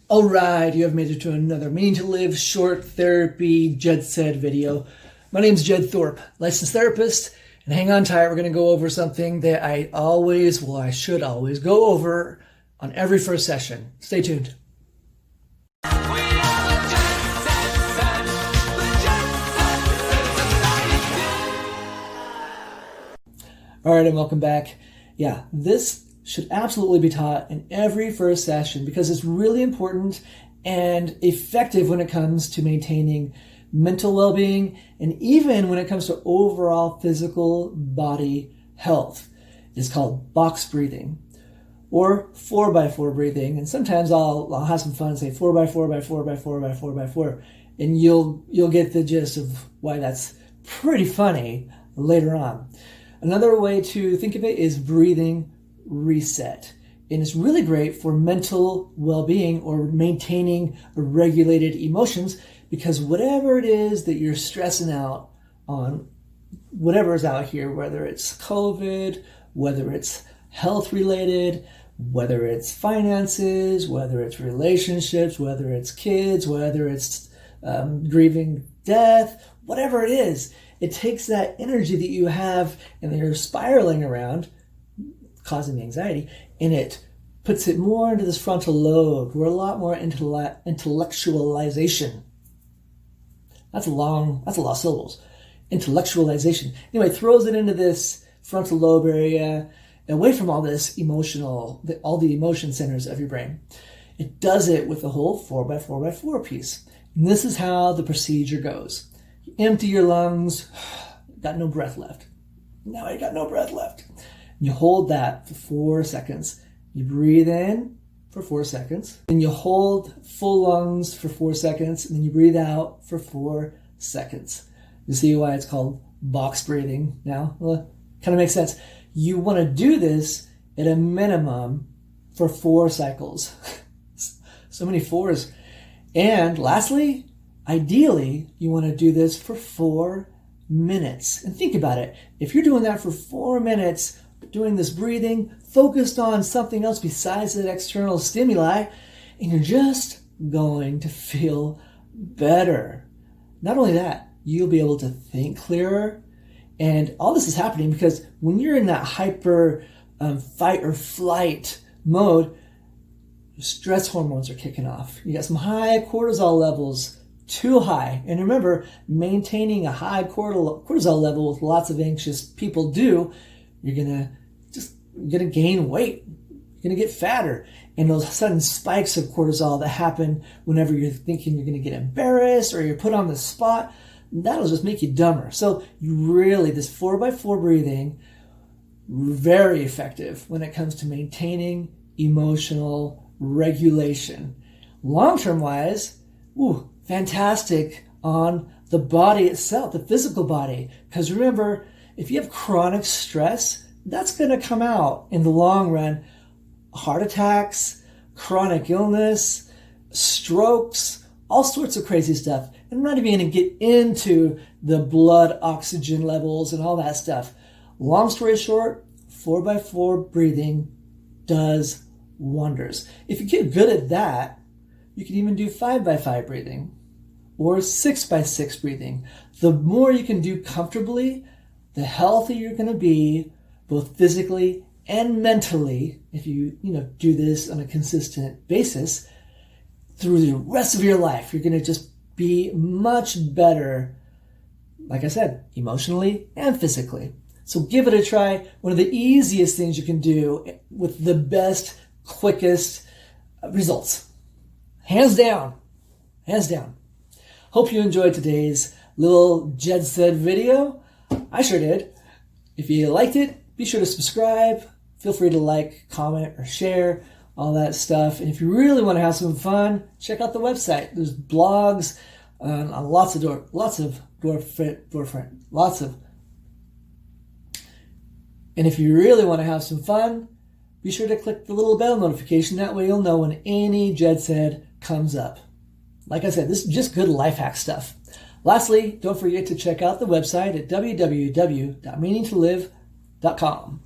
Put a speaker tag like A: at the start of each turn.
A: All right, you have made it to another Meaning to Live short therapy Jed Said video. My name is Jed Thorpe, licensed therapist, and hang on tight, we're going to go over something that I should always go over on every first session. Stay tuned. All right, and welcome back. Yeah, this should absolutely be taught in every first session because it's really important and effective when it comes to maintaining mental well-being and even when it comes to overall physical body health. It's called box breathing or 4x4 breathing, and sometimes I'll have some fun and say 4x4x4x4x4x4, and you'll get the gist of why that's pretty funny later on. Another way to think of it is breathing reset. And it's really great for mental well-being or maintaining regulated emotions, because whatever it is that you're stressing out on, whatever is out here, whether it's COVID, whether it's health related, whether it's finances, whether it's relationships, whether it's kids, whether it's grieving death, whatever it is, it takes that energy that you have and that you're spiraling around, causing anxiety, and it puts it more into this frontal lobe. We're a lot more intellectualization. That's a lot of syllables. Intellectualization. Anyway, throws it into this frontal lobe area, away from all this all the emotion centers of your brain. It does it with the whole 4x4x4 piece. And this is how the procedure goes. You empty your lungs, got no breath left. Now I got no breath left. You hold that for 4 seconds. You breathe in for 4 seconds. Then you hold full lungs for 4 seconds. And then you breathe out for 4 seconds. You see why it's called box breathing now? Well, kind of makes sense. You want to do this at a minimum for 4 cycles. So many fours. And lastly, ideally, you want to do this for 4 minutes. And think about it. If you're doing that for 4 minutes, doing this breathing, focused on something else besides that external stimuli, and you're just going to feel better. Not only that, you'll be able to think clearer. And all this is happening because when you're in that hyper fight or flight mode, stress hormones are kicking off. You got some high cortisol levels, too high. And remember, maintaining a high cortisol level with lots of anxious people you're gonna gain weight. You're gonna get fatter. And those sudden spikes of cortisol that happen whenever you're thinking you're gonna get embarrassed or you're put on the spot, that'll just make you dumber. So this 4x4 breathing, very effective when it comes to maintaining emotional regulation. Long-term wise, fantastic on the body itself, the physical body. Because remember, if you have chronic stress, that's going to come out in the long run. Heart attacks, chronic illness, strokes, all sorts of crazy stuff. And I'm not even going to get into the blood oxygen levels and all that stuff. Long story short, 4x4 breathing does wonders. If you get good at that, you can even do 5x5 breathing or 6x6 breathing. The more you can do comfortably, the healthier you're going to be, both physically and mentally, if you do this on a consistent basis through the rest of your life. You're going to just be much better, like I said, emotionally and physically. So give it a try. One of the easiest things you can do with the best, quickest results. Hands down. Hands down. Hope you enjoyed today's little Jed Said video. I sure did. If you liked it, be sure to subscribe. Feel free to like, comment, or share, all that stuff. And if you really want to have some fun, check out the website. There's blogs on lots of. And if you really want to have some fun, be sure to click the little bell notification. That way you'll know when any Jed Said comes up. Like I said, this is just good life hack stuff. Lastly, don't forget to check out the website at www.meaningtolive.com.